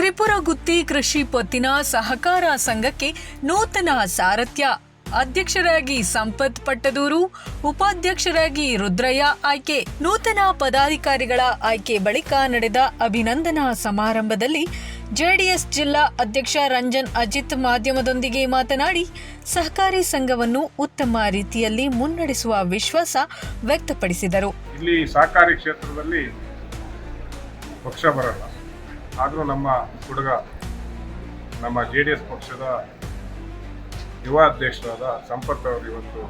ತ್ರಿಪುರಗುತ್ತಿ ಕೃಷಿ ಪತ್ತಿನ ಸಹಕಾರ ಸಂಘಕ್ಕೆ ನೂತನ ಸಾರಥ್ಯ. ಅಧ್ಯಕ್ಷರಾಗಿ ಸಂಪತ್ ಪಟ್ಟದೂರು, ಉಪಾಧ್ಯಕ್ಷರಾಗಿ ರುದ್ರಯ್ಯ ಆಯ್ಕೆ. ನೂತನ ಪದಾಧಿಕಾರಿಗಳ ಆಯ್ಕೆ ಬಳಿಕ ನಡೆದ ಅಭಿನಂದನಾ ಸಮಾರಂಭದಲ್ಲಿ ಜೆಡಿಎಸ್ ಜಿಲ್ಲಾ ಅಧ್ಯಕ್ಷ ರಂಜನ್ ಅಜಿತ್ ಮಾಧ್ಯಮದೊಂದಿಗೆ ಮಾತನಾಡಿ, ಸಹಕಾರಿ ಸಂಘವನ್ನು ಉತ್ತಮ ರೀತಿಯಲ್ಲಿ ಮುನ್ನಡೆಸುವ ವಿಶ್ವಾಸ ವ್ಯಕ್ತಪಡಿಸಿದರು. ಇಲ್ಲಿ ಸಹಕಾರಿ ಕ್ಷೇತ್ರದಲ್ಲಿ ಪಕ್ಷ ಬರಲ್ಲ, ಆದರೂ ನಮ್ಮ ಹುಡುಗ ನಮ್ಮ JDS ಪಕ್ಷದ ಯುವ ಅಧ್ಯಕ್ಷರಾದ ಸಂಪತ್ ಅವರು ಇವತ್ತು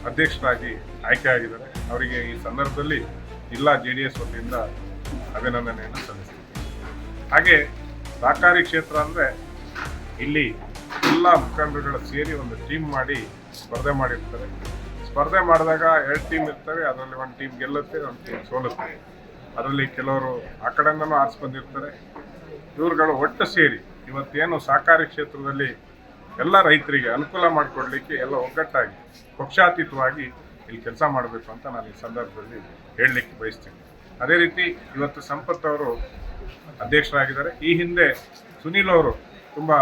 ಅಧ್ಯಕ್ಷರಾಗಿ ಆಯ್ಕೆಯಾಗಿದ್ದಾರೆ. ಅವರಿಗೆ ಈ ಸಂದರ್ಭದಲ್ಲಿ ಜಿಲ್ಲಾ JDS ವತಿಯಿಂದ ಅಭಿನಂದನೆಯನ್ನು ಸಲ್ಲಿಸ್ತೀನಿ. ಹಾಗೆ ಸಹಕಾರಿ ಕ್ಷೇತ್ರ ಅಂದರೆ ಇಲ್ಲಿ ಎಲ್ಲ ಮುಖಂಡರುಗಳ ಸೇರಿ ಒಂದು ಟೀಮ್ ಮಾಡಿ ಸ್ಪರ್ಧೆ ಮಾಡಿರ್ತಾರೆ. ಸ್ಪರ್ಧೆ ಮಾಡಿದಾಗ 2 ಟೀಮ್ ಇರ್ತವೆ, ಅದರಲ್ಲಿ ಒಂದು ಟೀಮ್ ಗೆಲ್ಲುತ್ತೆ, ಒಂದು ಟೀಮ್ ಸೋಲುತ್ತೆ. ಅದರಲ್ಲಿ ಕೆಲವರು ಆ ಕಡೆಯಿಂದನೂ ಆರಿಸಿ ಬಂದಿರ್ತಾರೆ. ಇವರುಗಳು ಒಟ್ಟು ಸೇರಿ ಇವತ್ತೇನು ಸಹಕಾರಿ ಕ್ಷೇತ್ರದಲ್ಲಿ ಎಲ್ಲ ರೈತರಿಗೆ ಅನುಕೂಲ ಮಾಡಿಕೊಡ್ಲಿಕ್ಕೆ ಎಲ್ಲ ಒಗ್ಗಟ್ಟಾಗಿ ಪಕ್ಷಾತೀತವಾಗಿ ಇಲ್ಲಿ ಕೆಲಸ ಮಾಡಬೇಕು ಅಂತ ನಾನು ಈ ಸಂದರ್ಭದಲ್ಲಿ ಹೇಳಲಿಕ್ಕೆ ಬಯಸ್ತೀನಿ. ಅದೇ ರೀತಿ ಇವತ್ತು ಸಂಪತ್ ಅವರು ಅಧ್ಯಕ್ಷರಾಗಿದ್ದಾರೆ. ಈ ಹಿಂದೆ ಸುನೀಲ್ ಅವರು ತುಂಬ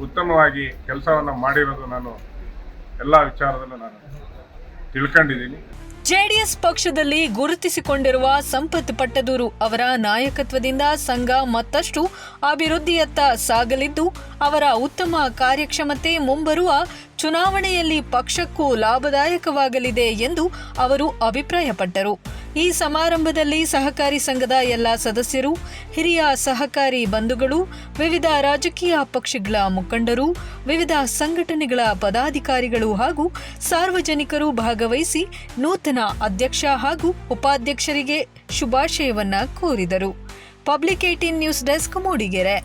ಉತ್ತಮವಾಗಿ ಕೆಲಸವನ್ನು ಮಾಡಿರೋದು ನಾನು ಎಲ್ಲ ವಿಚಾರದಲ್ಲೂ ನಾನು ತಿಳ್ಕೊಂಡಿದ್ದೀನಿ. ಜೆಡಿಎಸ್ ಪಕ್ಷದಲ್ಲಿ ಗುರುತಿಸಿಕೊಂಡಿರುವ ಸಂಪತ್ ಪಟ್ಟದೂರು ಅವರ ನಾಯಕತ್ವದಿಂದ ಸಂಘ ಮತ್ತಷ್ಟು ಅಭಿವೃದ್ಧಿಯತ್ತ ಸಾಗಲಿದ್ದು, ಅವರ ಉತ್ತಮ ಕಾರ್ಯಕ್ಷಮತೆ ಮುಂಬರುವ ಚುನಾವಣೆಯಲ್ಲಿ ಪಕ್ಷಕ್ಕೂ ಲಾಭದಾಯಕವಾಗಲಿದೆ ಎಂದು ಅವರು ಅಭಿಪ್ರಾಯಪಟ್ಟರು. ಈ ಸಮಾರಂಭದಲ್ಲಿ ಸಹಕಾರಿ ಸಂಘದ ಎಲ್ಲ ಸದಸ್ಯರು, ಹಿರಿಯ ಸಹಕಾರಿ ಬಂಧುಗಳು, ವಿವಿಧ ರಾಜಕೀಯ ಪಕ್ಷಗಳ ಮುಖಂಡರು, ವಿವಿಧ ಸಂಘಟನೆಗಳ ಪದಾಧಿಕಾರಿಗಳು ಹಾಗೂ ಸಾರ್ವಜನಿಕರು ಭಾಗವಹಿಸಿ ನೂತನ ಅಧ್ಯಕ್ಷ ಹಾಗೂ ಉಪಾಧ್ಯಕ್ಷರಿಗೆ ಶುಭಾಶಯವನ್ನ ಕೋರಿದರು. Public 18 news desk Mudigere.